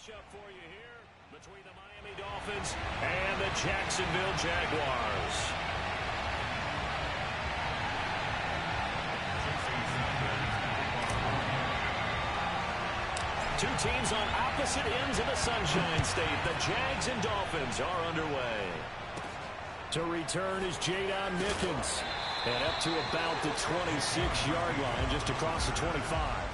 matchup for you here between the Miami Dolphins and the Jacksonville Jaguars. Two teams on opposite ends of the Sunshine State. The Jags and Dolphins are underway. To return is Jadon Mickens. And up to about the 26-yard line, just across the 25.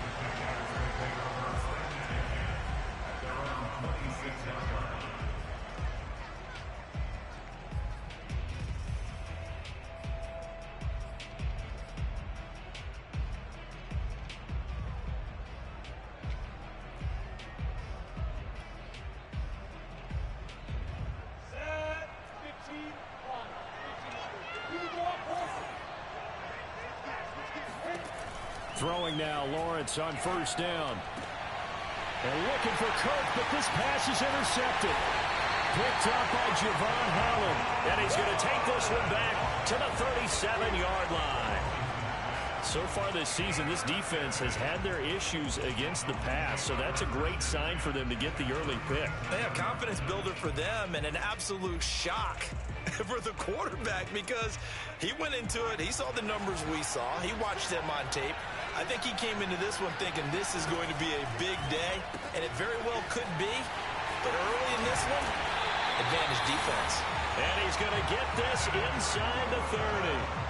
Throwing now, Lawrence on first down. And looking for Kirk, but this pass is intercepted. Picked up by Javon Holland. And he's going to take this one back to the 37-yard line. So far this season, this defense has had their issues against the pass, so that's a great sign for them to get the early pick. Yeah, confidence builder for them and an absolute shock for the quarterback because he went into it. He saw the numbers we saw. He watched them on tape. I think he came into this one thinking this is going to be a big day, and it very well could be. But early in this one, advantage defense. And he's going to get this inside the 30.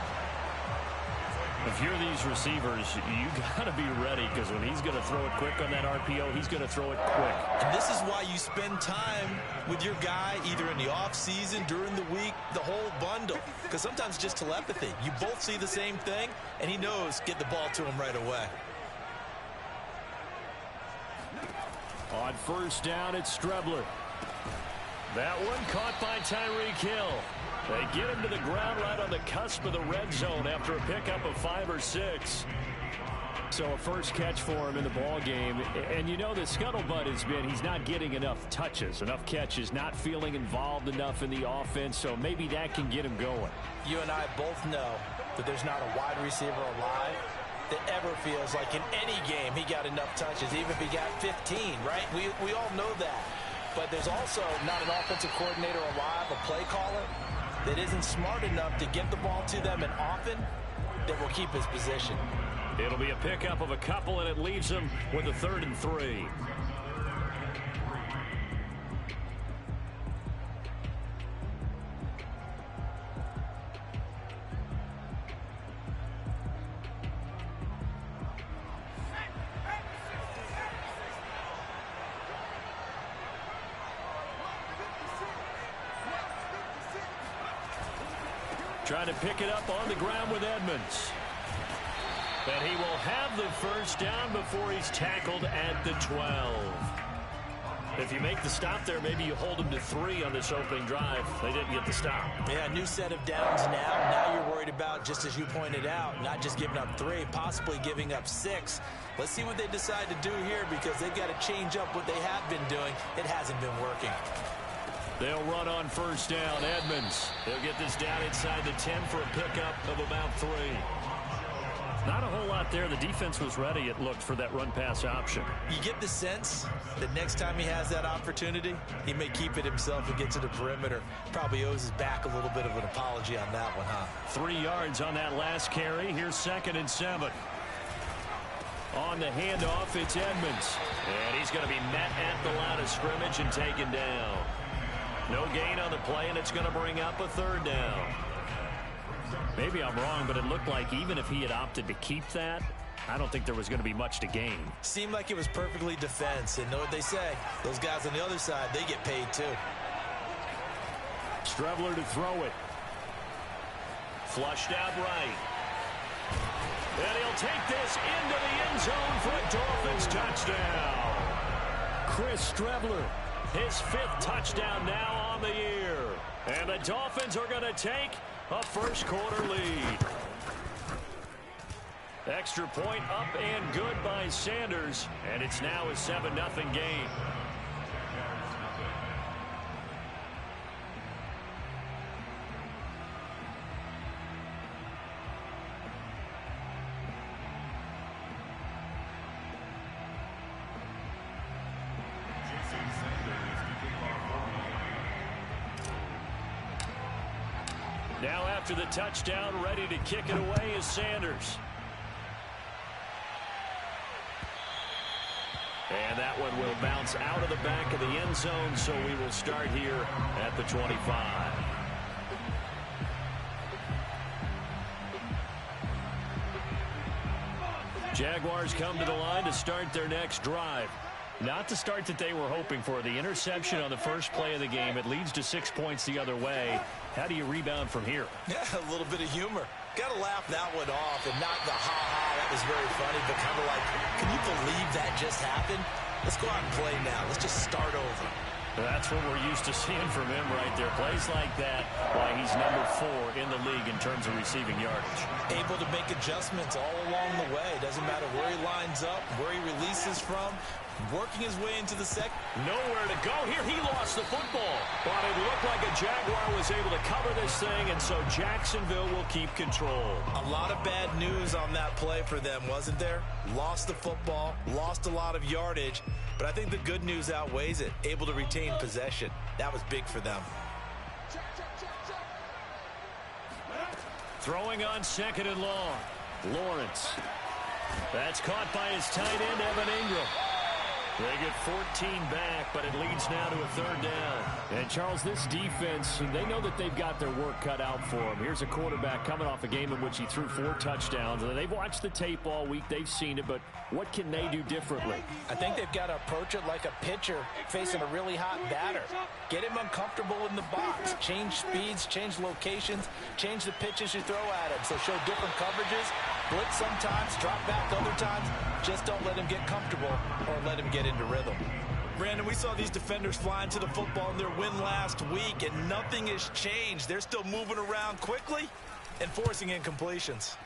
If you're these receivers, you got to be ready because when he's going to throw it quick on that RPO, he's going to throw it quick. And this is why you spend time with your guy either in the offseason, during the week, the whole bundle. Because sometimes just telepathy. You both see the same thing, and he knows get the ball to him right away. On first down, it's Strebler. That one caught by Tyreek Hill. They get him to the ground right on the cusp of the red zone after a pickup of 5 or 6. So a first catch for him in the ball game. And you know the scuttlebutt has been he's not getting enough touches, enough catches, not feeling involved enough in the offense. So maybe that can get him going. You and I both know that there's not a wide receiver alive that ever feels like in any game he got enough touches, even if he got 15, right? We all know that. But there's also not an offensive coordinator alive, a play caller, that isn't smart enough to get the ball to them and often that will keep his position. It'll be a pickup of a couple, and it leaves them with a 3rd and 3. Trying to pick it up on the ground with Edmonds. And he will have the first down before he's tackled at the 12. If you make the stop there, maybe you hold him to 3 on this opening drive. They didn't get the stop. Yeah, new set of downs now. Now you're worried about, just as you pointed out, not just giving up 3, possibly giving up 6. Let's see what they decide to do here because they've got to change up what they have been doing. It hasn't been working. They'll run on first down. Edmonds. They'll get this down inside the 10 for a pickup of about 3. Not a whole lot there. The defense was ready, it looked, for that run-pass option. You get the sense that next time he has that opportunity, he may keep it himself and get to the perimeter. Probably owes his back a little bit of an apology on that one, huh? 3 yards on that last carry. Here's 2nd and 7. On the handoff, it's Edmonds. And he's going to be met at the line of scrimmage and taken down. No gain on the play, and it's going to bring up a 3rd down. Maybe I'm wrong, but it looked like even if he had opted to keep that, I don't think there was going to be much to gain. Seemed like it was perfectly defense, and know what they say. Those guys on the other side, they get paid too. Strebler to throw it. Flushed out right. And he'll take this into the end zone for a Dolphins touchdown. Chris Strebler. His 5th touchdown now on the year. And the Dolphins are going to take a first-quarter lead. Extra point up and good by Sanders. And it's now a 7-0 game. Now after the touchdown, ready to kick it away is Sanders. And that one will bounce out of the back of the end zone, so we will start here at the 25. Jaguars come to the line to start their next drive. Not the start that they were hoping for. The interception on the first play of the game. It leads to 6 points the other way. How do you rebound from here? Yeah, a little bit of humor. Got to laugh that one off and not the ha-ha. That was very funny, but kind of like, can you believe that just happened? Let's go out and play now. Let's just start over. That's what we're used to seeing from him right there. Plays like that, why he's number 4 in the league in terms of receiving yardage. Able to make adjustments all along the way. Doesn't matter where he lines up, where he releases from. Working his way into the second. Nowhere to go here. He lost the football. But it looked like a Jaguar was able to cover this thing, and so Jacksonville will keep control. A lot of bad news on that play for them, wasn't there? Lost the football, lost a lot of yardage, but I think the good news outweighs it. Able to retain possession. That was big for them. Throwing on 2nd and long. Lawrence. That's caught by his tight end, Evan Ingram. They get 14 back, but it leads now to a 3rd down. And, Charles, this defense, they know that they've got their work cut out for them. Here's a quarterback coming off a game in which he threw 4 touchdowns. And they've watched the tape all week. They've seen it, but what can they do differently? I think they've got to approach it like a pitcher facing a really hot batter. Get him uncomfortable in the box. Change speeds, change locations, change the pitches you throw at him. So show different coverages. Blitz sometimes, drop back other times. Just don't let him get comfortable or let him get into rhythm. Brandon, we saw these defenders flying to the football in their win last week, and nothing has changed. They're still moving around quickly and forcing incompletions.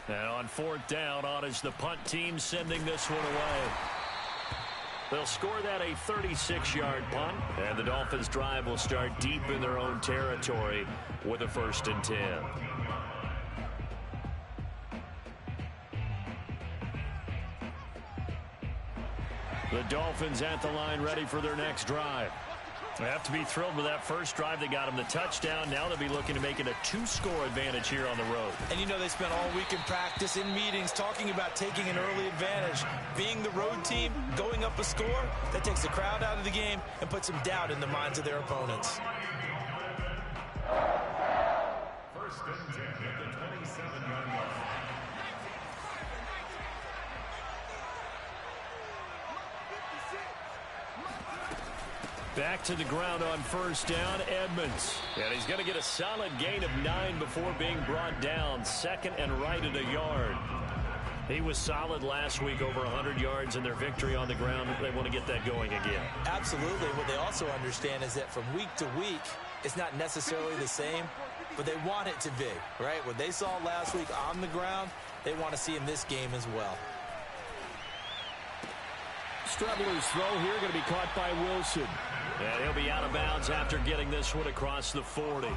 And on 4th down, on is the punt team sending this one away. They'll score that a 36-yard punt, and the Dolphins' drive will start deep in their own territory with a 1st and 10. The Dolphins at the line ready for their next drive. They have to be thrilled with that first drive. They got them the touchdown. Now they'll be looking to make it a 2-score advantage here on the road. And you know they spent all week in practice, in meetings, talking about taking an early advantage. Being the road team, going up a score, that takes the crowd out of the game and puts some doubt in the minds of their opponents. 1st and 10 at the 27-yard line. Back to the ground on 1st down, Edmonds. And he's going to get a solid gain of 9 before being brought down. 2nd and right at a yard. He was solid last week, over 100 yards in their victory on the ground. They want to get that going again. Absolutely. What they also understand is that from week to week, it's not necessarily the same, but they want it to be, right? What they saw last week on the ground, they want to see in this game as well. Strebler's throw here going to be caught by Wilson. And he'll be out of bounds after getting this one across the 40.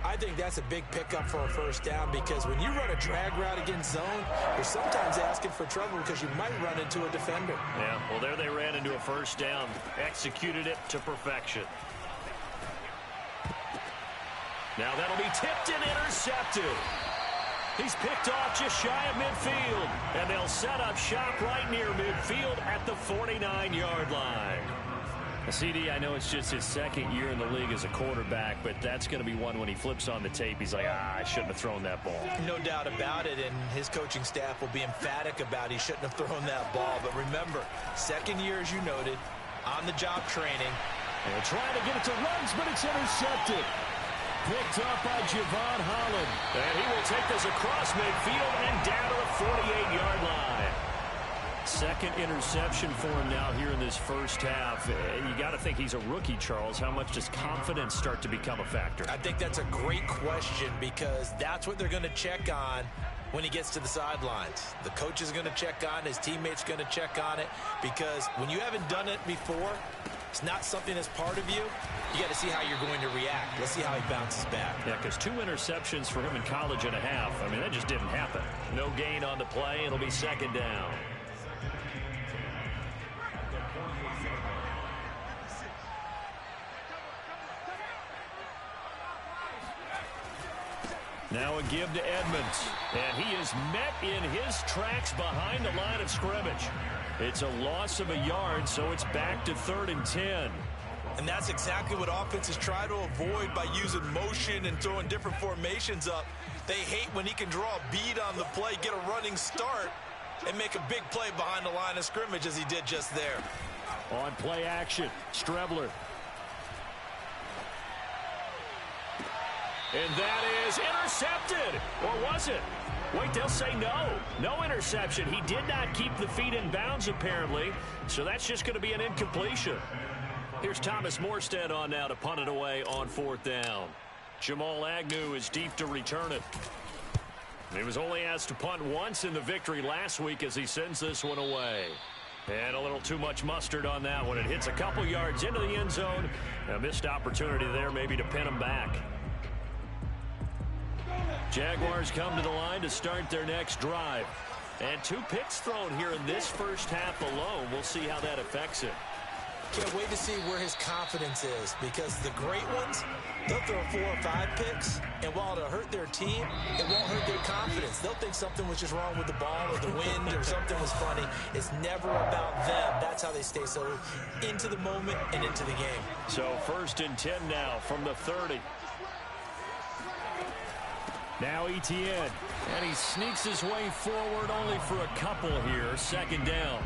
I think that's a big pickup for a 1st down because when you run a drag route against zone, you're sometimes asking for trouble because you might run into a defender. Yeah, well, there they ran into a 1st down. Executed it to perfection. Now that'll be tipped and intercepted. He's picked off just shy of midfield. And they'll set up shop right near midfield at the 49-yard line. CD, I know it's just his 2nd year in the league as a quarterback, but that's going to be one when he flips on the tape. He's like, I shouldn't have thrown that ball. No doubt about it, and his coaching staff will be emphatic about he shouldn't have thrown that ball. But remember, 2nd year, as you noted, on-the-job training. And trying to get it to Ruggs, but it's intercepted. Picked up by Javon Holland. And he will take this across midfield and down to the 48-yard line. 2nd interception for him now here in this 1st half. You got to think he's a rookie, Charles. How much does confidence start to become a factor? I think that's a great question because that's what they're going to check on when he gets to the sidelines. The coach is going to check on, his teammates going to check on it because when you haven't done it before, it's not something that's part of you. You got to see how you're going to react. Let's see how he bounces back. Yeah, because 2 interceptions for him in college and a half. I mean, that just didn't happen. No gain on the play. It'll be 2nd down. Now a give to Edmonds. And he is met in his tracks behind the line of scrimmage. It's a loss of a yard, so it's back to 3rd and 10. And that's exactly what offenses try to avoid by using motion and throwing different formations up. They hate when he can draw a bead on the play, get a running start, and make a big play behind the line of scrimmage as he did just there. On play action, Strebler. And that is intercepted. Or was it? Wait, they'll say no. No interception. He did not keep the feet in bounds, apparently. So that's just going to be an incompletion. Here's Thomas Morstead on now to punt it away on 4th down. Jamal Agnew is deep to return it. He was only asked to punt once in the victory last week as he sends this one away. And a little too much mustard on that one. It hits a couple yards into the end zone. A missed opportunity there maybe to pin him back. Jaguars come to the line to start their next drive. And 2 picks thrown here in this first half alone. We'll see how that affects it. Can't wait to see where his confidence is, because the great ones, they'll throw 4 or 5 picks, and while it'll hurt their team, it won't hurt their confidence. They'll think something was just wrong with the ball or the wind or something was funny. It's never about them. That's how they stay so into the moment and into the game. So 1st and 10 now from the 30. Now Etienne, and he sneaks his way forward only for a couple here. 2nd down.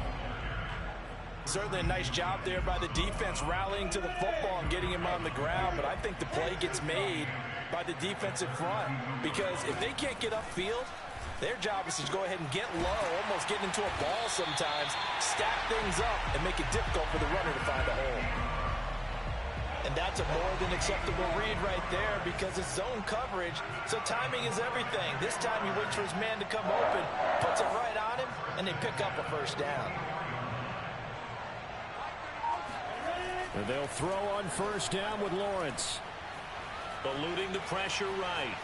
Certainly a nice job there by the defense rallying to the football and getting him on the ground, but I think the play gets made by the defensive front, because if they can't get upfield, their job is to go ahead and get low, almost get into a ball sometimes, stack things up, and make it difficult for the runner to find a hole. And that's a more than acceptable read right there, because it's zone coverage, so timing is everything. This time he waits for his man to come open, puts it right on him, and they pick up a 1st down. And they'll throw on 1st down with Lawrence. Eluding the pressure right.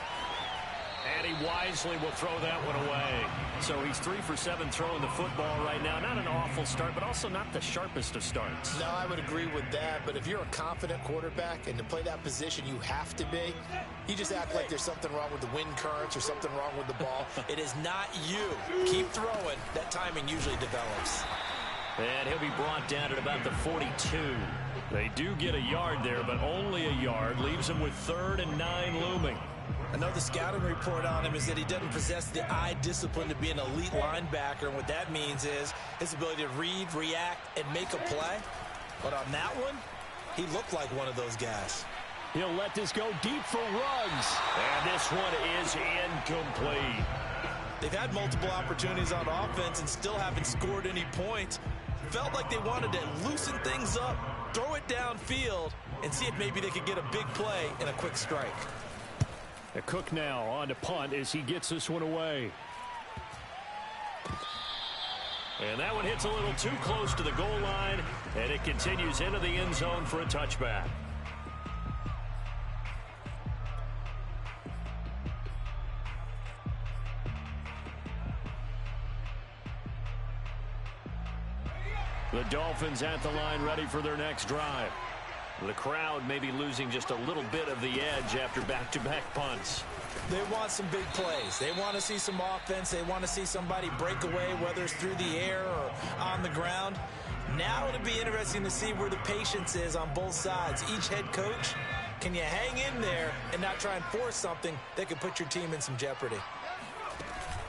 And he wisely will throw that one away. So he's 3 for 7 throwing the football right now. Not an awful start, but also not the sharpest of starts. No, I would agree with that. But if you're a confident quarterback and to play that position you have to be, you just act like there's something wrong with the wind currents or something wrong with the ball. It is not you. Keep throwing. That timing usually develops. And he'll be brought down at about the 42. They do get a yard there, but only a yard. Leaves him with 3rd and 9 looming. Another scouting report on him is that he doesn't possess the eye discipline to be an elite linebacker. And what that means is his ability to read, react, and make a play. But on that one, he looked like one of those guys. He'll let this go deep for Ruggs. And this one is incomplete. They've had multiple opportunities on offense and still haven't scored any points. Felt like they wanted to loosen things up, throw it downfield, and see if maybe they could get a big play and a quick strike. A Cook now on to punt as he gets this one away. And that one hits a little too close to the goal line, and it continues into the end zone for a touchback. The Dolphins at the line ready for their next drive. The crowd may be losing just a little bit of the edge after back-to-back punts. They want some big plays. They want to see some offense. They want to see somebody break away, whether it's through the air or on the ground. Now it'll be interesting to see where the patience is on both sides. Each head coach, can you hang in there and not try and force something that could put your team in some jeopardy?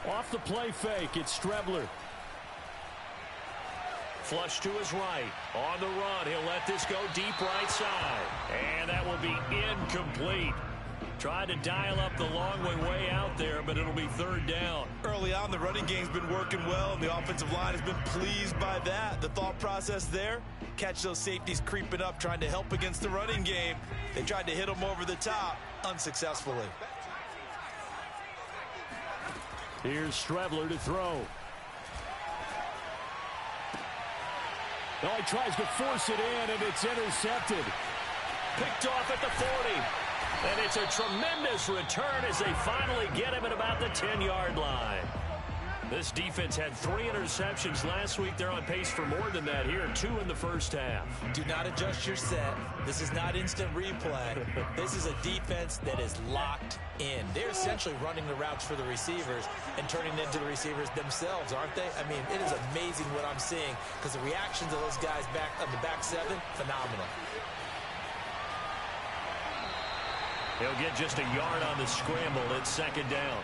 Off the play fake, it's Strebler. Flush to his right. On the run, he'll let this go deep right side. And that will be incomplete. Tried to dial up the long way out there, but it'll be 3rd down. Early on, the running game's been working well, and the offensive line has been pleased by that. The thought process there, catch those safeties creeping up, trying to help against the running game. They tried to hit them over the top, unsuccessfully. Here's Strebler to throw. Well, he tries to force it in, and it's intercepted. Picked off at the 40. And it's a tremendous return as they finally get him at about the 10-yard line. This defense had 3 interceptions last week. They're on pace for more than that here. 2 in the first half. Do not adjust your set. This is not instant replay. This is a defense that is locked in. They're essentially running the routes for the receivers and turning into the receivers themselves, aren't they? I mean, it is amazing what I'm seeing because the reactions of those guys back on the back 7, phenomenal. He'll get just a yard on the scramble. It's 2nd down.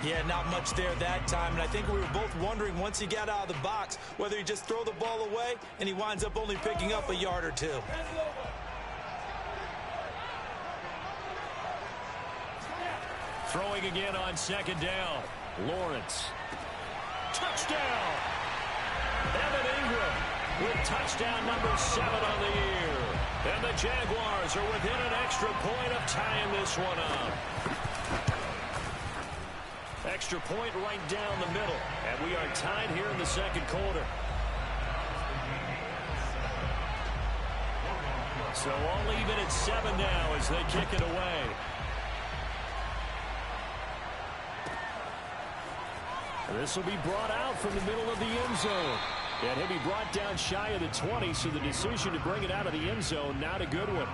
Yeah, not much there that time, and I think we were both wondering once he got out of the box whether he just throw the ball away and he winds up only picking up a yard or 2. Throwing again on 2nd down. Lawrence. Touchdown! Evan Ingram with touchdown number 7 on the year. And the Jaguars are within an extra point of tying this one up. Extra point right down the middle. And we are tied here in the 2nd quarter. So all even at 7 now as they kick it away. This will be brought out from the middle of the end zone. And he'll be brought down shy of the 20, so the decision to bring it out of the end zone, not a good one.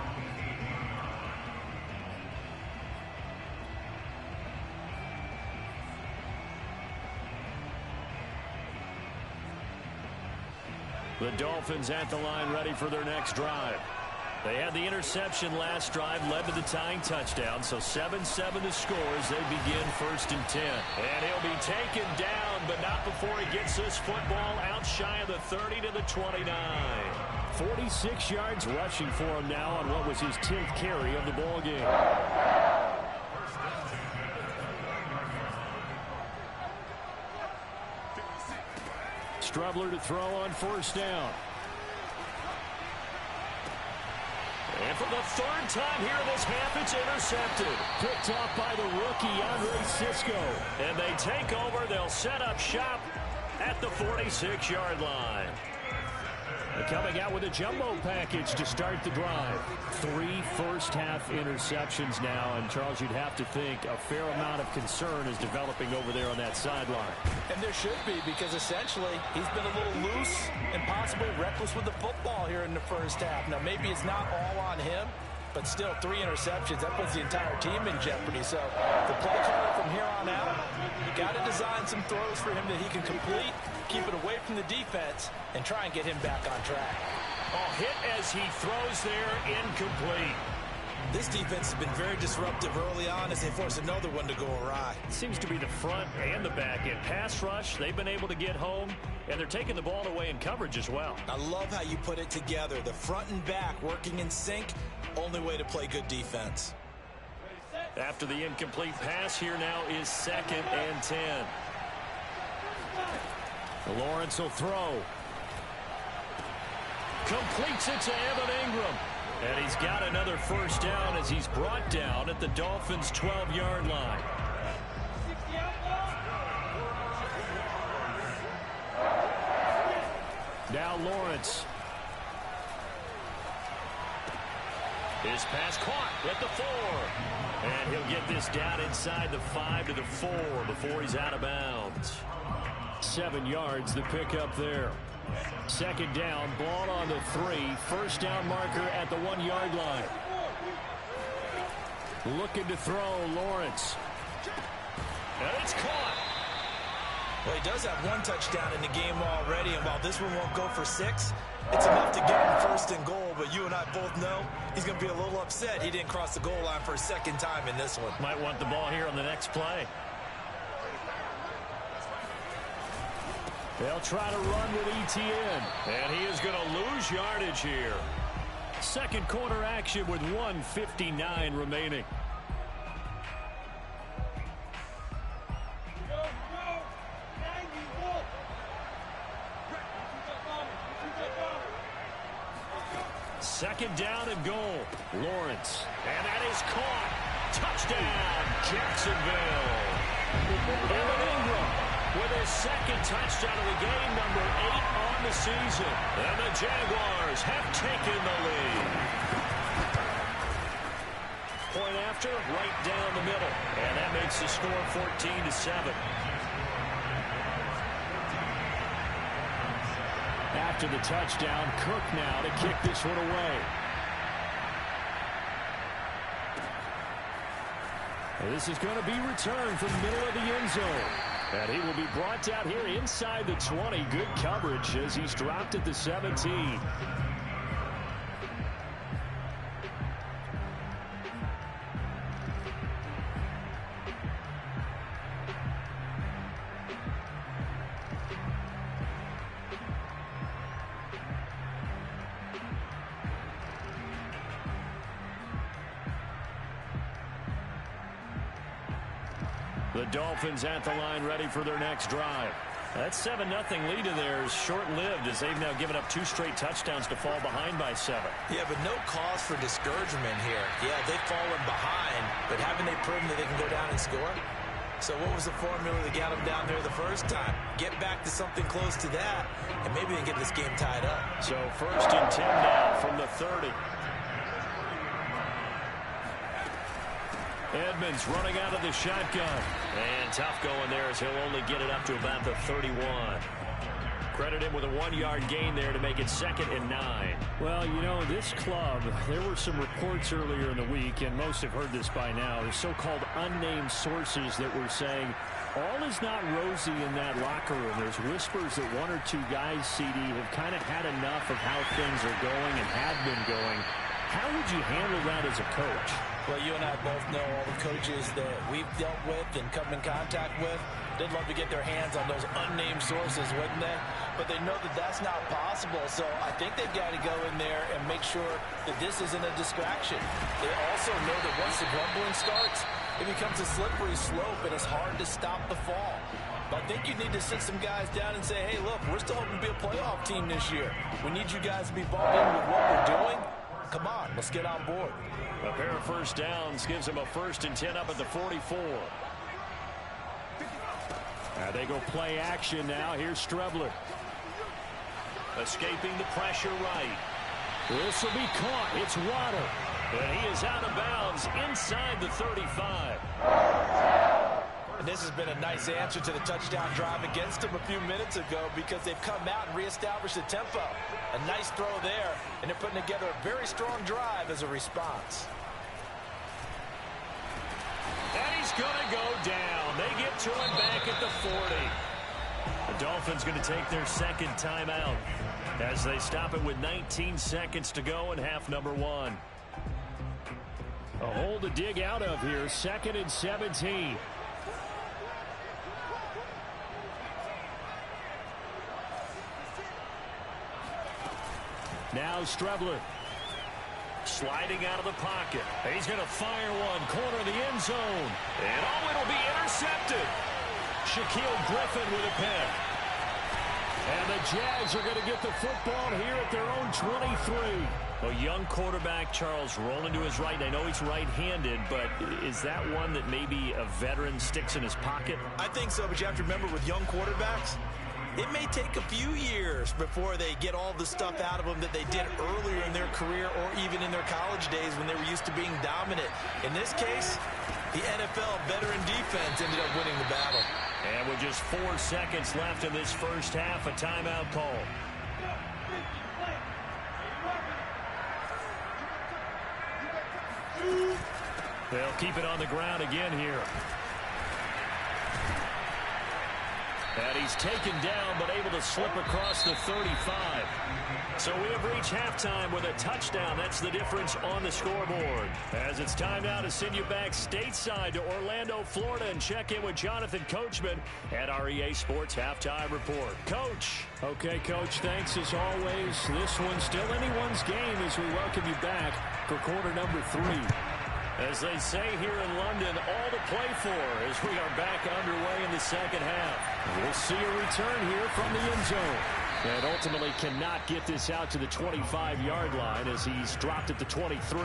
The Dolphins at the line ready for their next drive. They had the interception last drive, led to the tying touchdown, so 7-7 the score as they begin 1st and 10. And he'll be taken down, but not before he gets this football out shy of the 30 to the 29. 46 yards rushing for him now on what was his 10th carry of the ball game. Strubler to throw on 1st down. And for the 3rd time here in this half, it's intercepted. Picked off by the rookie, Andre Cisco. And they take over. They'll set up shop at the 46-yard line. They're coming out with a jumbo package to start the drive. 3 first-half interceptions now. And, Charles, you'd have to think a fair amount of concern is developing over there on that sideline. And there should be, because essentially he's been a little loose and possibly reckless with the football here in the first half. Now, maybe it's not all on him, but still 3 interceptions. That puts the entire team in jeopardy. So the play caller from here on out, you got to design some throws for him that he can complete, keep it away from the defense, and try and get him back on track. Oh, hit as he throws there, incomplete. This defense has been very disruptive early on as they force another one to go awry. Seems to be the front and the back end. Pass rush, they've been able to get home, and they're taking the ball away in coverage as well. I love how you put it together. The front and back working in sync, only way to play good defense. After the incomplete pass, here now is 2nd and 10. Lawrence will throw. Completes it to Evan Ingram. And he's got another 1st down as he's brought down at the Dolphins' 12-yard line. Now Lawrence. His pass caught at the 4. And he'll get this down inside the 5 to the 4 before he's out of bounds. 7 yards, the pickup there. 2nd down, ball on the 3. 1st down marker at the 1-yard line. Looking to throw, Lawrence. And it's caught. Well, he does have 1 touchdown in the game already, and while this one won't go for 6, it's enough to get him 1st and goal, but you and I both know he's going to be a little upset he didn't cross the goal line for a 2nd time in this one. Might want the ball here on the next play. They'll try to run with ETN. And he is going to lose yardage here. 2nd quarter action with 1:59 remaining. Second down and goal. Lawrence. And that is caught. Touchdown, Jacksonville. Evan Ingram with his 2nd touchdown of the game, number 8 on the season. And the Jaguars have taken the lead. Point after, right down the middle. And that makes the score 14-7. after the touchdown. Cook now to kick this one away. This is going to be returned from the middle of the end zone. And he will be brought down here inside the 20. Good coverage as he's dropped at the 17. The Dolphins at the line ready for their next drive. That 7-0 lead of theirs short-lived as they've now given up 2 straight touchdowns to fall behind by 7. Yeah, but no cause for discouragement here. Yeah, they've fallen behind, but haven't they proven that they can go down and score? So what was the formula that got them down there the first time? Get back to something close to that, and maybe they can get this game tied up. So 1st and 10 now from the 30. Edmonds running out of the shotgun. And tough going there as he'll only get it up to about the 31. Credit him with a 1-yard gain there to make it 2nd and 9. Well, you know, this club, there were some reports earlier in the week, and most have heard this by now, the so-called unnamed sources that were saying all is not rosy in that locker room. There's whispers that 1 or 2 guys, CD, have kind of had enough of how things are going and have been going. How would you handle that as a coach? Well, you and I both know all the coaches that we've dealt with and come in contact with. They'd love to get their hands on those unnamed sources, wouldn't they? But they know that that's not possible. So I think they've got to go in there and make sure that this isn't a distraction. They also know that once the grumbling starts, it becomes a slippery slope, and it's hard to stop the fall. But I think you need to sit some guys down and say, hey, look, we're still hoping to be a playoff team this year. We need you guys to be bought in with what we're doing. Come on, let's get on board. A pair of first downs gives him a 1st and 10 up at the 44. They go play action now. Here's Strebler. Escaping the pressure right. This will be caught. It's Water. And he is out of bounds inside the 35. And this has been a nice answer to the touchdown drive against them a few minutes ago because they've come out and reestablished the tempo. A nice throw there, and they're putting together a very strong drive as a response. And he's going to go down. They get to him back at the 40. The Dolphins going to take their 2nd timeout as they stop it with 19 seconds to go in half number 1. A hole to dig out of here. 2nd and 17. Now Strebler. Sliding out of the pocket. He's going to fire one. Corner of the end zone. And oh, it'll be intercepted. Shaquille Griffin with a pick. And the Jags are going to get the football here at their own 23. A young quarterback, Charles, rolling to his right. I know he's right-handed, but is that one that maybe a veteran sticks in his pocket? I think so, but you have to remember with young quarterbacks, it may take a few years before they get all the stuff out of them that they did earlier in their career or even in their college days when they were used to being dominant. In this case, the NFL veteran defense ended up winning the battle. And with just 4 seconds left in this first half, a timeout call. They'll keep it on the ground again here. And he's taken down, but able to slip across the 35. So we have reached halftime with a touchdown. That's the difference on the scoreboard. As it's time now to send you back stateside to Orlando, Florida, and check in with Jonathan Coachman at our EA Sports Halftime Report. Coach. Okay, Coach, thanks as always. This one's still anyone's game as we welcome you back for quarter number 3. As they say here in London, all to play for as we are back underway in the second half. We'll see a return here from the end zone. And ultimately cannot get this out to the 25-yard line as he's dropped at the 23.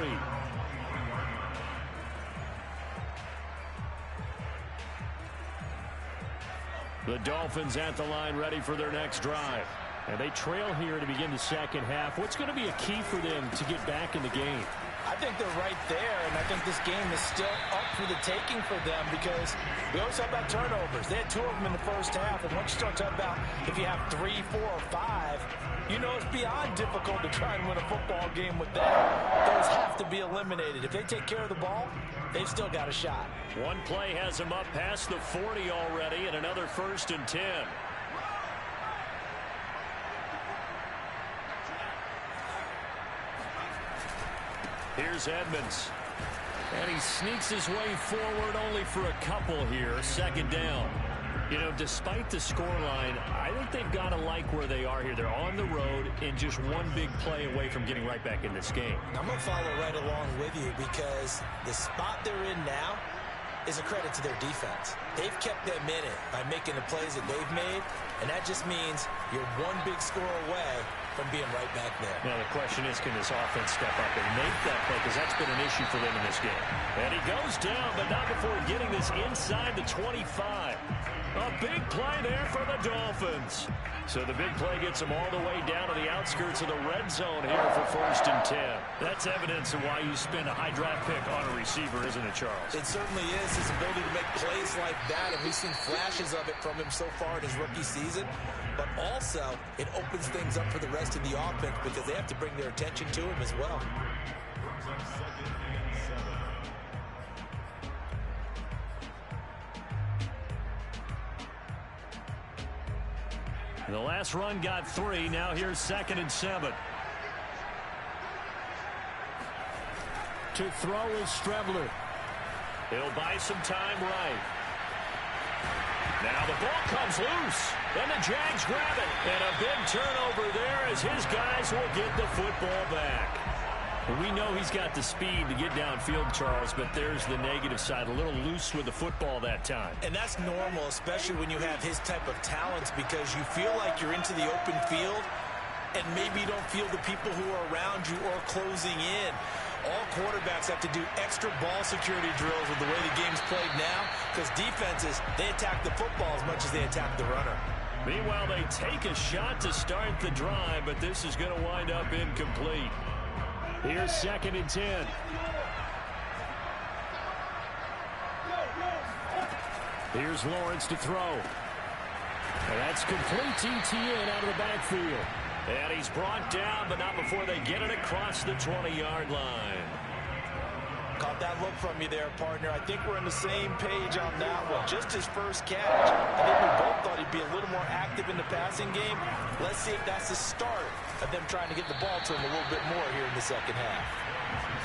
The Dolphins at the line ready for their next drive. And they trail here to begin the second half. What's going to be a key for them to get back in the game? I think they're right there, and I think this game is still up for the taking for them because we always talk about turnovers. They had 2 of them in the first half, and once you start talking about if you have 3, 4, or 5, You know it's beyond difficult to try and win a football game with that. Those have to be eliminated. If they take care of the ball, they've still got a shot. One play has them up past the 40 already, and another 1st and 10. Here's Edmonds. And he sneaks his way forward only for a couple here. 2nd down. You know, despite the scoreline, I think they've got to like where they are here. They're on the road and just one big play away from getting right back in this game. I'm going to follow right along with you because the spot they're in now is a credit to their defense. They've kept them in it by making the plays that they've made, and that just means you're one big score away from being right back there. Now the question is, can this offense step up and make that play? Because that's been an issue for them in this game. And he goes down, but not before getting this inside the 25. A big play there for the Dolphins. So the big play gets them all the way down to the outskirts of the red zone here for 1st and 10. That's evidence of why you spend a high draft pick on a receiver, isn't it, Charles? It certainly is. His ability to make plays like that, and we've seen flashes of it from him so far in his rookie season. But also, it opens things up for the rest of the offense because they have to bring their attention to him as well. The last run got 3. Now here's 2nd and 7. To throw is Strebler. He'll buy some time right. Now the ball comes loose. Then the Jags grab it. And a big turnover there as his guys will get the football back. We know he's got the speed to get downfield, Charles, but there's the negative side. A little loose with the football that time. And that's normal, especially when you have his type of talents, because you feel like you're into the open field and maybe you don't feel the people who are around you or closing in. All quarterbacks have to do extra ball security drills with the way the game's played now, because defenses, they attack the football as much as they attack the runner. Meanwhile, they take a shot to start the drive, but this is going to wind up incomplete. Here's 2nd and 10. Here's Lawrence to throw. And that's complete ETN out of the backfield. And he's brought down, but not before they get it across the 20-yard line. Caught that look from you there, partner. I think we're on the same page on that one. Just his first catch. I think we both thought he'd be a little more active in the passing game. Let's see if that's the start of them trying to get the ball to him a little bit more here in the second half.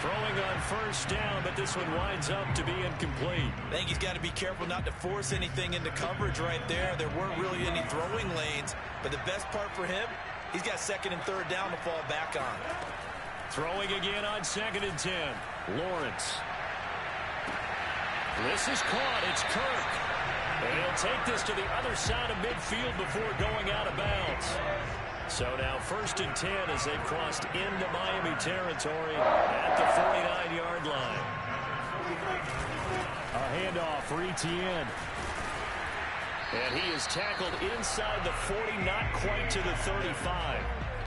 Throwing on 1st down, but this one winds up to be incomplete. I think he's got to be careful not to force anything into coverage right there. There weren't really any throwing lanes, but the best part for him, he's got 2nd and 3rd down to fall back on. Throwing again on 2nd and 10. Lawrence. This is caught. It's Kirk. And he'll take this to the other side of midfield before going out of bounds. So now 1st and 10 as they've crossed into Miami territory at the 49-yard line. A handoff for ETN. And he is tackled inside the 40, not quite to the 35.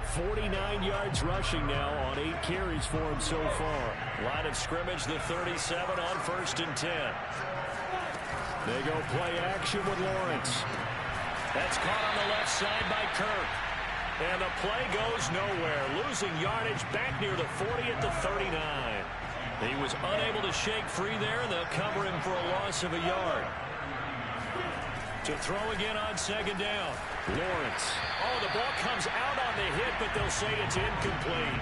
49 yards rushing now on 8 carries for him so far. Line of scrimmage, the 37 on 1st and 10. They go play action with Lawrence. That's caught on the left side by Kirk. And the play goes nowhere. Losing yardage back near the 40 at the 39. He was unable to shake free there, and they'll cover him for a loss of a yard. To throw again on 2nd down. Lawrence. Oh, the ball comes out on the hit, but they'll say it's incomplete.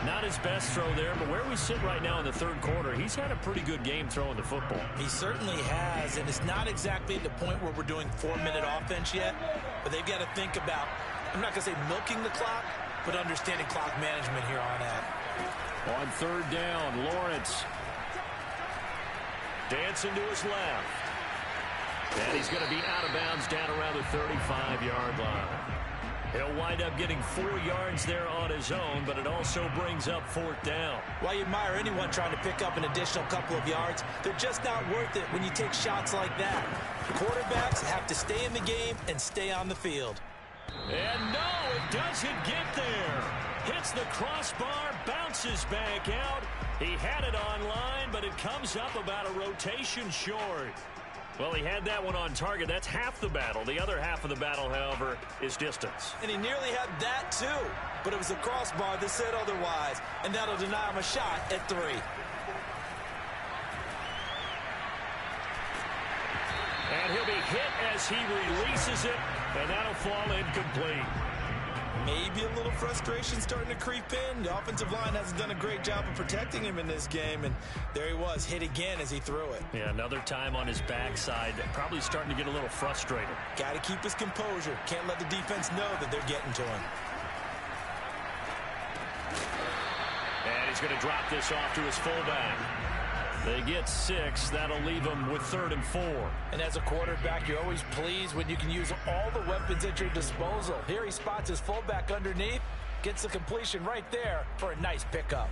Not his best throw there, but where we sit right now in the 3rd quarter, he's had a pretty good game throwing the football. He certainly has, and it's not exactly at the point where we're doing 4-minute offense yet, but they've got to think about, I'm not going to say milking the clock, but understanding clock management here on that. On 3rd down, Lawrence. Dancing to his left. And he's going to be out of bounds down around the 35-yard line. He'll wind up getting 4 yards there on his own, but it also brings up 4th down. While you admire anyone trying to pick up an additional couple of yards, they're just not worth it when you take shots like that. Quarterbacks have to stay in the game and stay on the field. And no, it doesn't get there. Hits the crossbar, bounces back out. He had it online, but it comes up about a rotation short. Well, he had that one on target. That's half the battle. The other half of the battle, however, is distance. And he nearly had that, too. But it was the crossbar that said otherwise. And that'll deny him a shot at 3. And he'll be hit as he releases it, and that'll fall incomplete. Maybe a little frustration starting to creep in. The offensive line hasn't done a great job of protecting him in this game, and there he was, hit again as he threw it. Yeah, another time on his backside, probably starting to get a little frustrated. Got to keep his composure. Can't let the defense know that they're getting to him. And he's going to drop this off to his fullback. They get 6. That'll leave them with 3rd and 4. And as a quarterback, you're always pleased when you can use all the weapons at your disposal. Here he spots his fullback underneath, gets the completion right there for a nice pickup.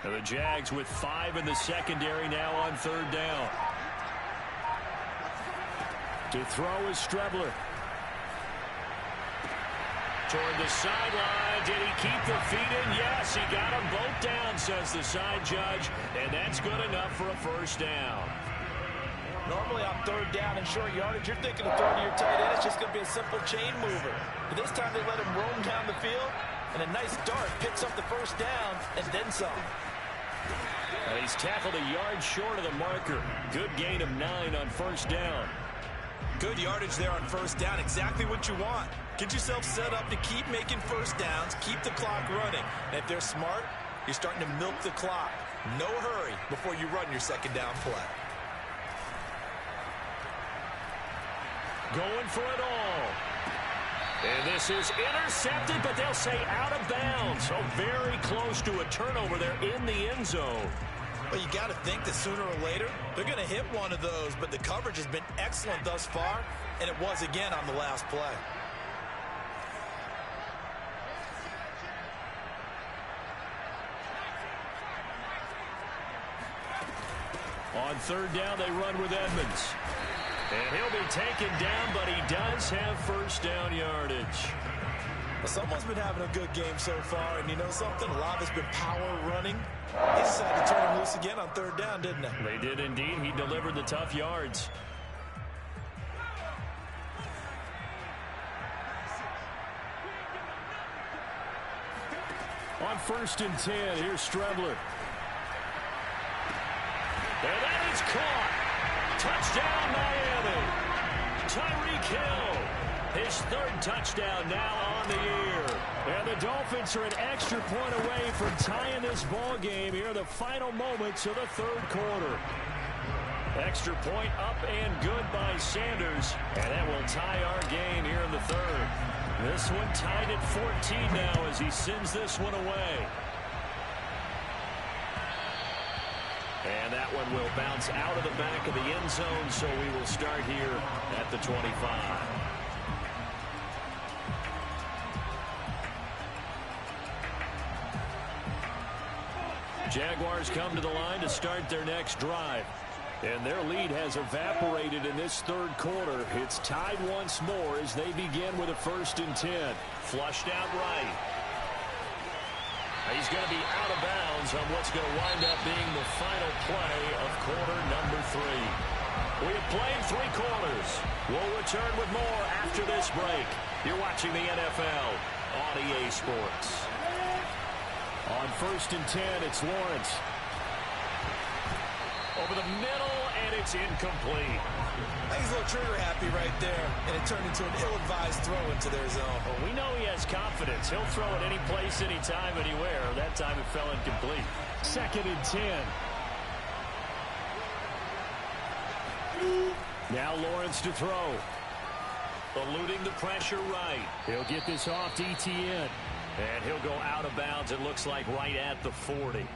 And the Jags with 5 in the secondary now on 3rd down. To throw is Strebler. Toward the sideline. Did he keep the feet in? Yes, he got them both down, says the side judge. And that's good enough for a 1st down. Normally on 3rd down and short yardage, you're thinking of throwing to your tight end. It's just going to be a simple chain mover. But this time they let him roam down the field. And a nice dart picks up the 1st down and then some. And he's tackled a yard short of the marker. Good gain of 9 on 1st down. Good yardage there on 1st down. Exactly what you want. Get yourself set up to keep making 1st downs, keep the clock running. And if they're smart, you're starting to milk the clock. No hurry before you run your 2nd down play. Going for it all. And this is intercepted, but they'll say out of bounds. So very close to a turnover there in the end zone. Well, you got to think that sooner or later they're going to hit one of those, but the coverage has been excellent thus far, and it was again on the last play. On 3rd down, they run with Edmonds. And he'll be taken down, but he does have 1st down yardage. Well, someone's been having a good game so far, and you know something? A lot has been power running. He decided to turn him loose again on 3rd down, didn't they? They did indeed. He delivered the tough yards. On 1st and 10, here's Strebler. And that is caught. Touchdown, Miami. Tyreek Hill, his 3rd touchdown now on the year. And the Dolphins are an extra point away from tying this ball game here in the final moments of the 3rd quarter. Extra point up and good by Sanders. And that will tie our game here in the 3rd. This one tied at 14 now as he sends this one away. And that one will bounce out of the back of the end zone, so we will start here at the 25. Jaguars come to the line to start their next drive. And their lead has evaporated in this 3rd quarter. It's tied once more as they begin with a 1st and 10. Flushed out right. He's going to be out of bounds on what's going to wind up being the final play of quarter number 3. We have played 3 quarters. We'll return with more after this break. You're watching the NFL on EA Sports. On 1st and 10, it's Lawrence. Over the middle, and it's incomplete. I think he's a little trigger happy right there, and it turned into an ill-advised throw into their zone. Well, we know he has confidence. He'll throw it any place, anytime, anywhere. That time it fell incomplete. 2nd and 10. Now Lawrence to throw. Eluding the pressure right. He'll get this off to Etienne. And he'll go out of bounds, it looks like, right at the 40.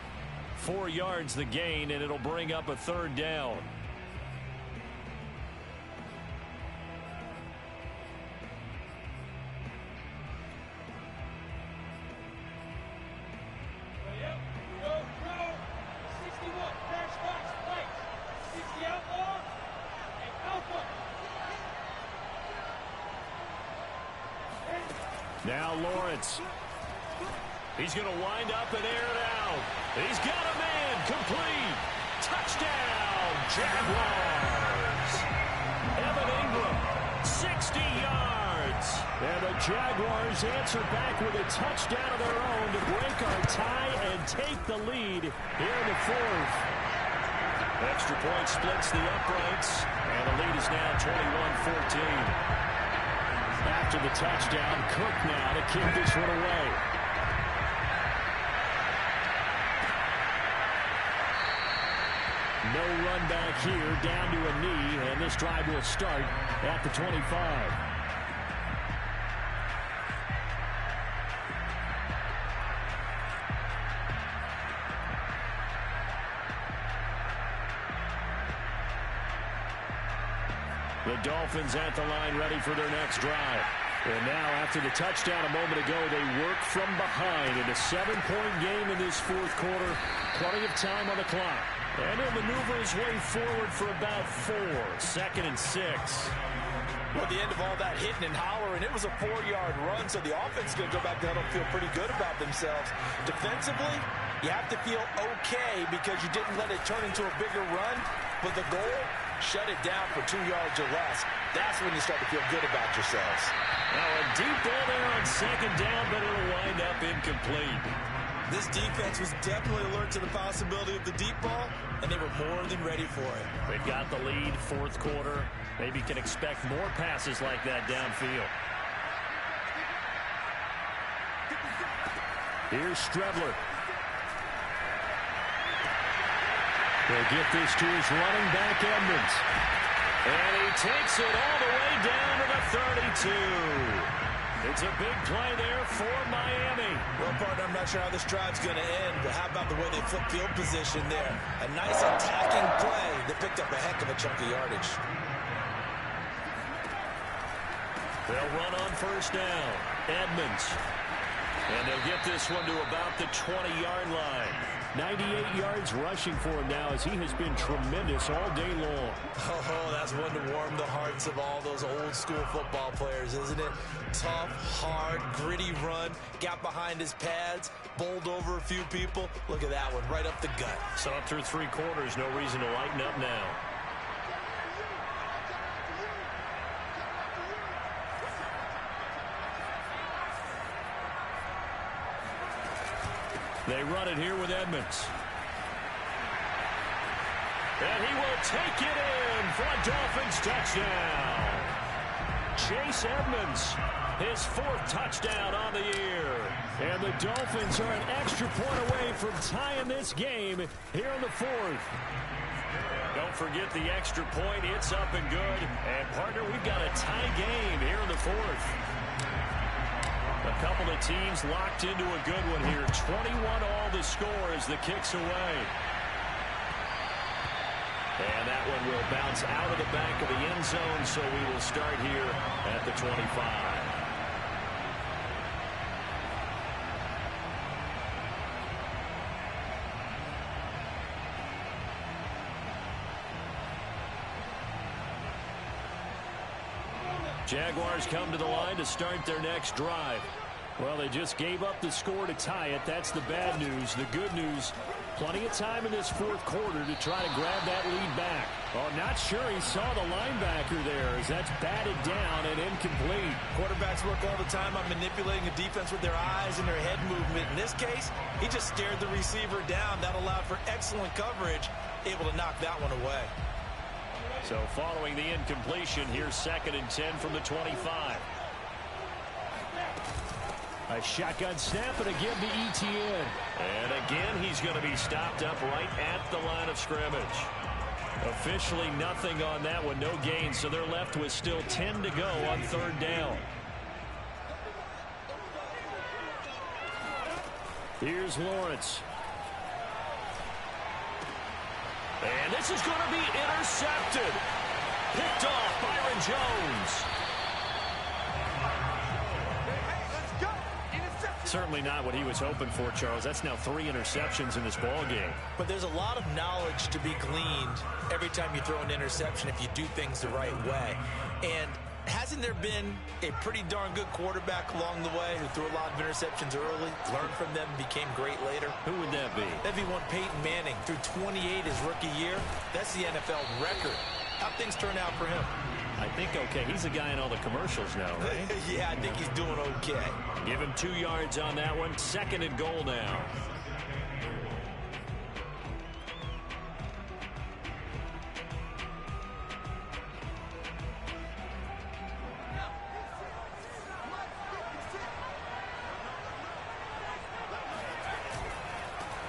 4 yards the gain, and it'll bring up a 3rd down. Now Lawrence. He's going to wind up and air it out. He's got a man. Complete. Touchdown, Jaguars. Evan Ingram, 60 yards. And the Jaguars answer back with a touchdown of their own to break our tie and take the lead here in the fourth. Extra point splits the uprights, and the lead is now 21-14. After the touchdown, Cook now to kick this one away. No run back here, down to a knee, and this drive will start at the 25. The Dolphins at the line, ready for their next drive. And now, after the touchdown a moment ago, they work from behind in a 7-point game in this fourth quarter. Plenty of time on the clock. And he'll maneuver his way forward for about 4. 2nd and 6. Well, at the end of all that hitting and hollering, it was a 4-yard run, so the offense is going to go back to huddle, feel pretty good about themselves. Defensively, you have to feel okay because you didn't let it turn into a bigger run, but the goal, shut it down for 2 yards or less. That's when you start to feel good about yourselves. Now a deep ball there on 2nd down, but it'll wind up incomplete. This defense was definitely alert to the possibility of the deep ball, and they were more than ready for it. They've got the lead, fourth quarter. Maybe can expect more passes like that downfield. Here's Strebler. He'll get this to his running back, Edmonds. And he takes it all the way down to the 32. It's a big play there for Miami. Well, partner, I'm not sure how this drive's going to end, but how about the way they flip field position there? A nice attacking play that picked up a heck of a chunk of yardage. They'll run on first down. Edmonds. And they'll get this one to about the 20-yard line. 98 yards rushing for him now as he has been tremendous all day long. Oh, that's one to warm the hearts of all those old-school football players, isn't it? Tough, hard, gritty run. Got behind his pads, bowled over a few people. Look at that one, right up the gut. So up through 3 quarters, no reason to lighten up now. They run it here with Edmonds. And he will take it in for a Dolphins touchdown. Chase Edmonds, his 4th touchdown on the year. And the Dolphins are an extra point away from tying this game here in the 4th. Don't forget the extra point. It's up and good. And, partner, we've got a tie game here in the 4th. A couple of teams locked into a good one here. 21-all the score as the kick's away. And that one will bounce out of the back of the end zone, so we will start here at the 25. Jaguars come to the line to start their next drive. Well, they just gave up the score to tie it. That's the bad news. The good news, plenty of time in this 4th quarter to try to grab that lead back. Oh, not sure he saw the linebacker there as that's batted down and incomplete. Quarterbacks work all the time on manipulating a defense with their eyes and their head movement. In this case, he just stared the receiver down. That allowed for excellent coverage, able to knock that one away. So following the incompletion, here's 2nd and 10 from the 25. A shotgun snap and again to Etienne. And again, he's going to be stopped up right at the line of scrimmage. Officially nothing on that one, no gain, so they're left with still 10 to go on 3rd down. Here's Lawrence. And this is going to be intercepted. Picked off Byron Jones. Certainly not what he was hoping for, Charles. That's now 3 interceptions in this ball game. But there's a lot of knowledge to be gleaned every time you throw an interception if you do things the right way. And hasn't hasn't there been a pretty darn good quarterback along the way who threw a lot of interceptions early, learned from them, became great later? Who would that be? That'd be one Peyton Manning. Threw 28 his rookie year. That's the NFL record. How'd things turn out for him? I think okay. He's a guy in all the commercials now, right? Yeah, I think he's doing okay. Give him 2 yards on that one. 2nd and goal now.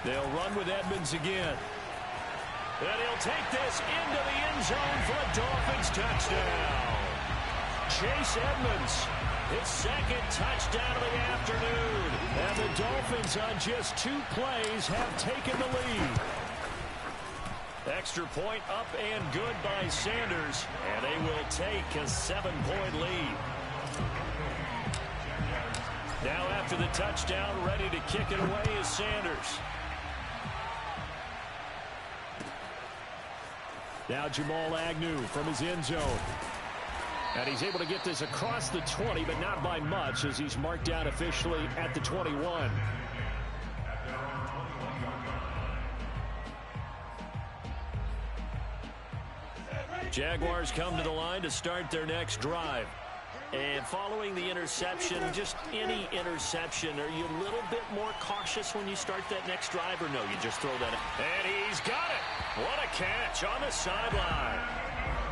They'll run with Edmonds again. And he'll take this into the end zone for a Dolphins touchdown. Chase Edmonds, his 2nd touchdown of the afternoon. And the Dolphins on just 2 plays have taken the lead. Extra point up and good by Sanders. And they will take a 7-point lead. Now after the touchdown, ready to kick it away is Sanders. Now Jamal Agnew from his end zone. And he's able to get this across the 20, but not by much as he's marked down officially at the 21. Jaguars come to the line to start their next drive. And following the interception, just any interception, are you a little bit more cautious when you start that next drive, or no, you just throw that in? And he's got it. What a catch on the sideline.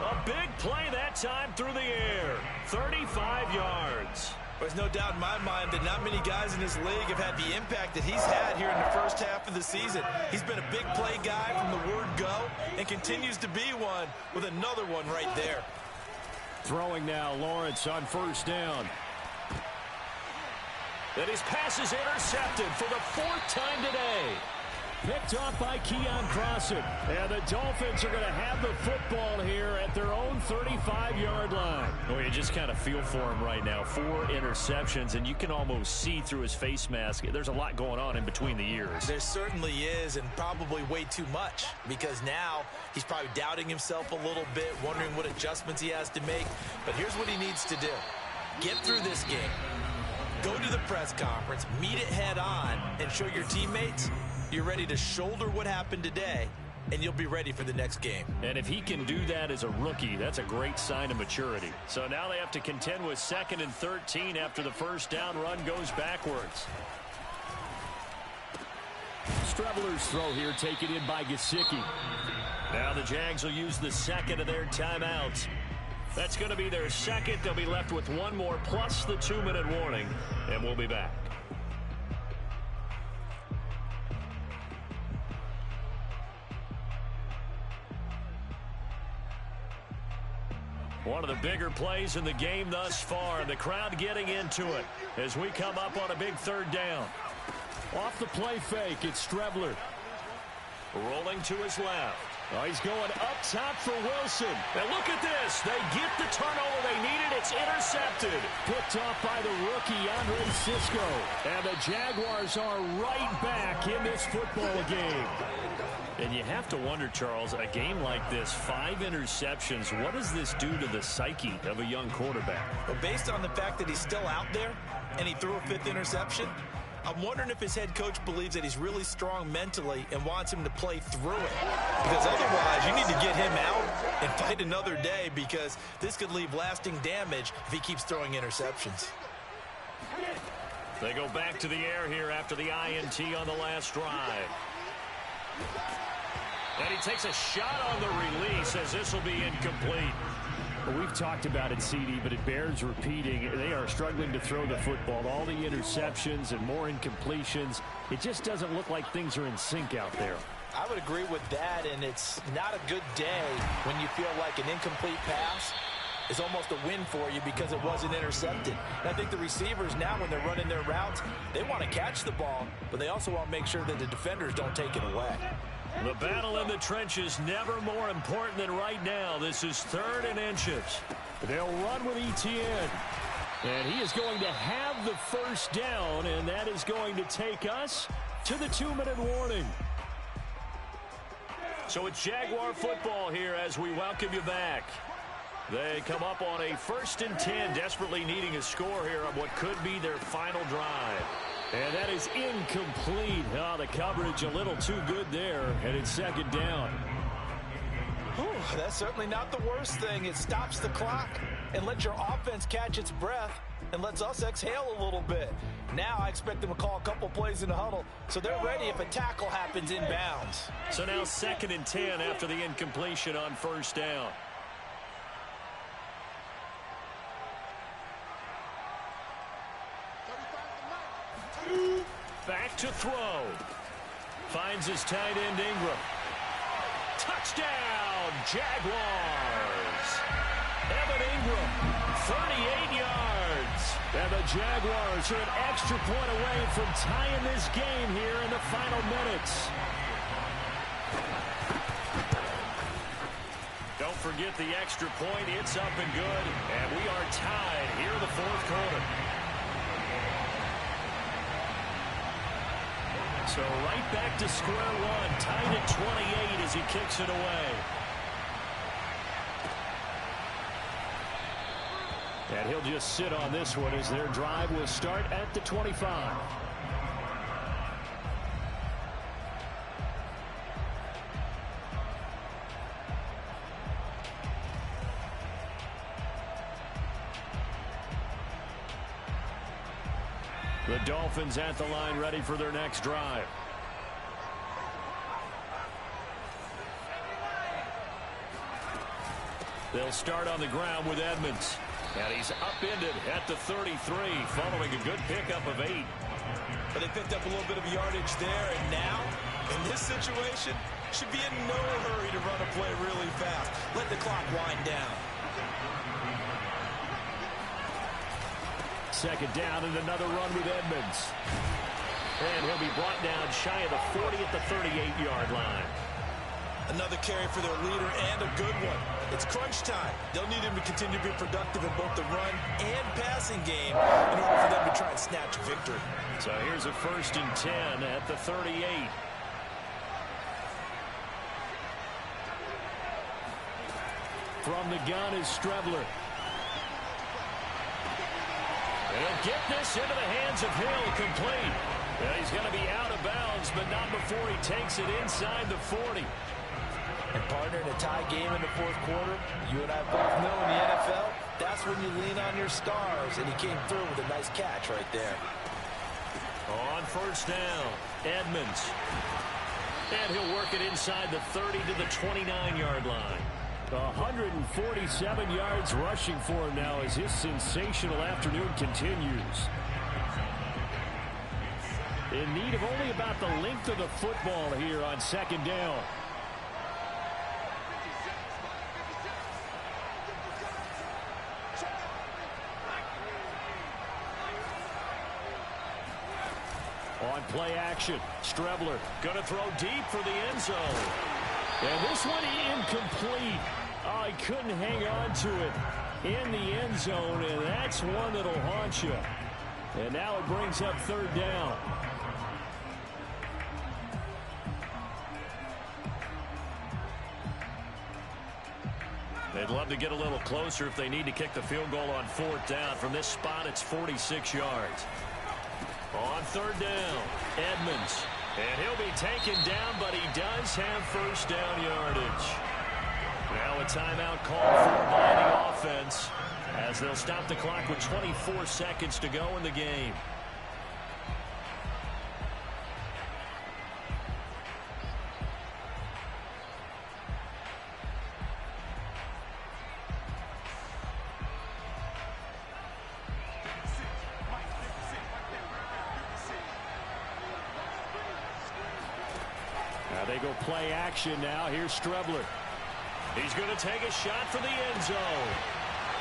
A big play that time through the air. 35 yards. There's no doubt in my mind that not many guys in this league have had the impact that he's had here in the first half of the season. He's been a big play guy from the word go and continues to be one with another one right there. Throwing now, Lawrence on 1st down. And his pass is intercepted for the 4th time today. Picked off by Keon Crossett. And the Dolphins are going to have the football here at their own 35-yard line. Well, you just kind of feel for him right now. 4 interceptions, and you can almost see through his face mask. There's a lot going on in between the ears. There certainly is, and probably way too much, because now he's probably doubting himself a little bit, wondering what adjustments he has to make. But here's what he needs to do. Get through this game. Go to the press conference, meet it head on, and show your teammates you're ready to shoulder what happened today, and you'll be ready for the next game. And if he can do that as a rookie, that's a great sign of maturity. So now they have to contend with 2nd and 13 after the 1st down run goes backwards. Strebler's throw here taken in by Gesicki. Now the Jags will use the 2nd of their timeouts. That's going to be their 2nd. They'll be left with 1 more plus the 2-minute warning, and we'll be back. One of the bigger plays in the game thus far. The crowd getting into it as we come up on a big 3rd down. Off the play fake, it's Strebler. Rolling to his left. Oh, he's going up top for Wilson. And look at this. They get the turnover they needed. It's intercepted. Picked off by the rookie, Andre Sisco. And the Jaguars are right back in this football game. And you have to wonder, Charles, a game like this, 5 interceptions, what does this do to the psyche of a young quarterback? Well, based on the fact that he's still out there and he threw a 5th interception, I'm wondering if his head coach believes that he's really strong mentally and wants him to play through it. Because otherwise, you need to get him out and fight another day, because this could leave lasting damage if he keeps throwing interceptions. They go back to the air here after the INT on the last drive. And he takes a shot on the release as this will be incomplete. Well, we've talked about it, CD, but it bears repeating. They are struggling to throw the football. All the interceptions and more incompletions. It just doesn't look like things are in sync out there. I would agree with that, and it's not a good day when you feel like an incomplete pass is almost a win for you because it wasn't intercepted. And I think the receivers now, when they're running their routes, they want to catch the ball, but they also want to make sure that the defenders don't take it away. The battle in the trenches never more important than right now. This is 3rd and inches. They'll run with Etienne. And he is going to have the 1st down, and that is going to take us to the 2-minute warning. So it's Jaguar football here as we welcome you back. They come up on a 1st and 10, desperately needing a score here on what could be their final drive. And that is incomplete. Oh, the coverage a little too good there, and it's 2nd down. Whew, that's certainly not the worst thing. It stops the clock and lets your offense catch its breath and lets us exhale a little bit. Now I expect them to call a couple plays in the huddle, so they're ready if a tackle happens inbounds. So now 2nd and 10 after the incompletion on 1st down. Back to throw. Finds his tight end Ingram. Touchdown, Jaguars. Evan Ingram, 38 yards. And the Jaguars are an extra point away from tying this game here in the final minutes. Don't forget the extra point. It's up and good. And we are tied here in the 4th quarter. So right back to square one, tied at 28 as he kicks it away. And he'll just sit on this one as their drive will start at the 25. The Dolphins at the line ready for their next drive. They'll start on the ground with Edmonds. And he's upended at the 33 following a good pickup of 8. But they picked up a little bit of yardage there, and now, in this situation, should be in no hurry to run a play really fast. Let the clock wind down. 2nd down and another run with Edmonds. And he'll be brought down shy of the 40 at the 38-yard line. Another carry for their leader and a good one. It's crunch time. They'll need him to continue to be productive in both the run and passing game in order for them to try and snatch a victory. So here's a 1st and 10 at the 38. From the gun is Strebler. And he'll get this into the hands of Hill, complete. And he's going to be out of bounds, but not before he takes it inside the 40. And partner, in a tie game in the 4th quarter, you and I both know in the NFL, that's when you lean on your stars. And he came through with a nice catch right there. On 1st down, Edmonds. And he'll work it inside the 30 to the 29-yard line. 147 yards rushing for him now as his sensational afternoon continues. In need of only about the length of the football here on 2nd down. On play action, Strebler going to throw deep for the end zone. And this one incomplete. Oh, he couldn't hang on to it in the end zone, and that's one that'll haunt you. And now it brings up 3rd down. They'd love to get a little closer if they need to kick the field goal on 4th down. From this spot, it's 46 yards. On 3rd down, Edmonds. And he'll be taken down, but he does have 1st down yardage. Now a timeout called for by the offense as they'll stop the clock with 24 seconds to go in the game. They go play action now. Here's Strebler. He's going to take a shot for the end zone.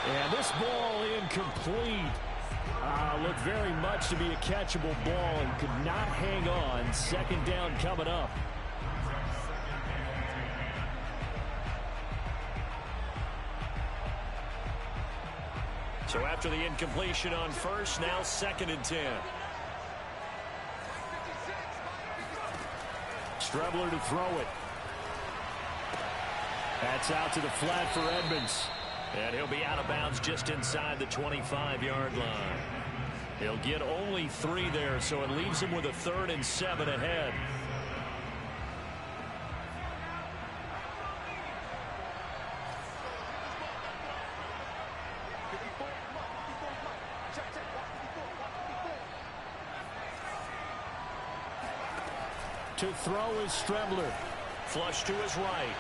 And this ball incomplete. Looked very much to be a catchable ball and could not hang on. 2nd down coming up. So after the incompletion on 1st, now 2nd and 10. Strebler to throw it. That's out to the flat for Edmonds. And he'll be out of bounds just inside the 25-yard line. He'll get only 3 there, so it leaves him with a 3rd and 7 ahead. To throw is Strebler. Flush to his right.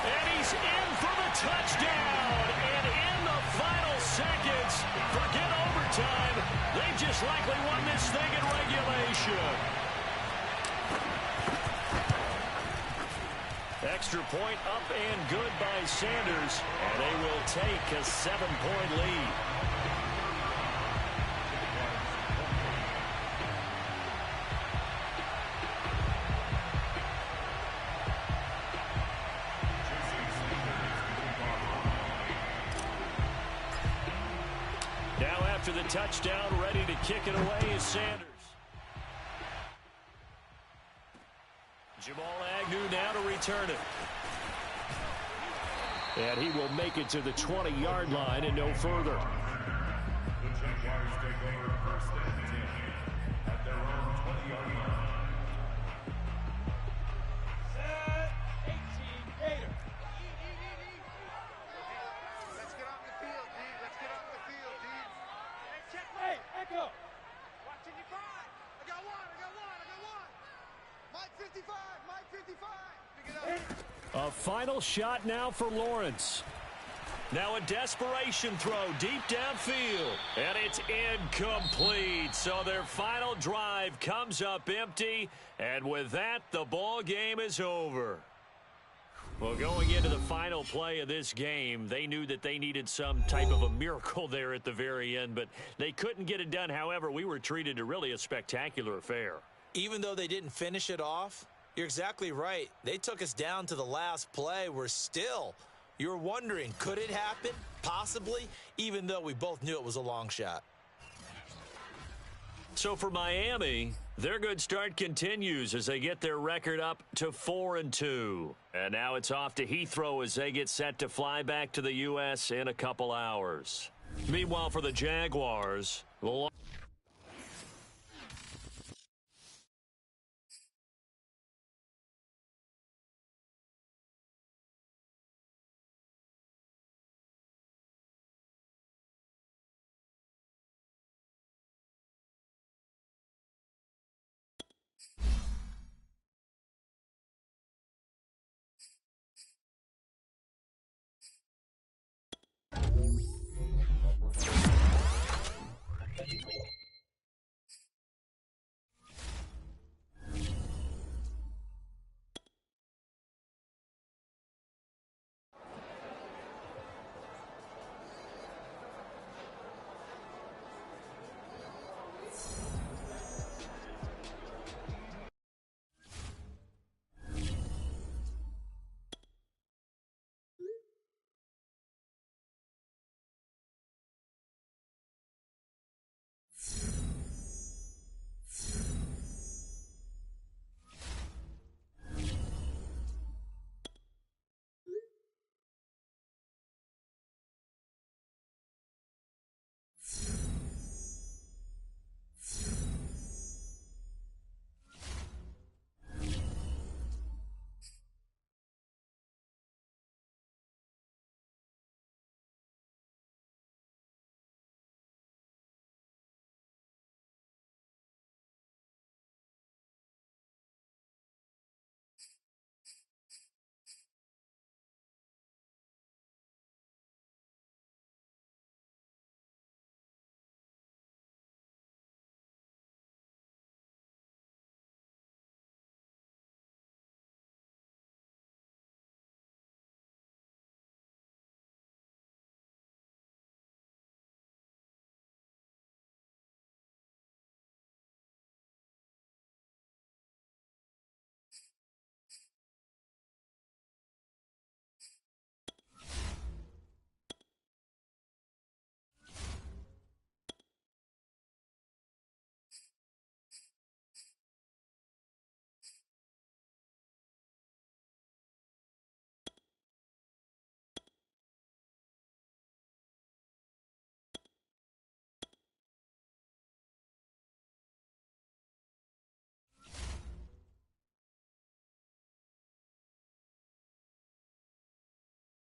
And he's in for the touchdown. And in the final seconds, forget overtime. They just likely won this thing in regulation. Extra point up and good by Sanders. And they will take a 7-point lead. After the touchdown, ready to kick it away is Sanders. Jamal Agnew now to return it. And he will make it to the 20-yard line and no further. The Jaguars take over 1st and 10 at their own 20-yard line. Set 18, Gator. Let's get off the field, D. Let's get off the field, D. Hey, Echo. Watching you five. I got one. Mike 55. Pick it up. A final shot now for Lawrence. Now a desperation throw deep downfield. And it's incomplete. So their final drive comes up empty. And with that, the ball game is over. Well, going into the final play of this game, they knew that they needed some type of a miracle there at the very end, but they couldn't get it done. However, we were treated to really a spectacular affair. Even though they didn't finish it off, you're exactly right. They took us down to the last play. You're wondering, could it happen? Possibly, even though we both knew it was a long shot. So for Miami, their good start continues as they get their record up to 4-2. And now it's off to Heathrow as they get set to fly back to the U.S. in a couple hours. Meanwhile, for the Jaguars,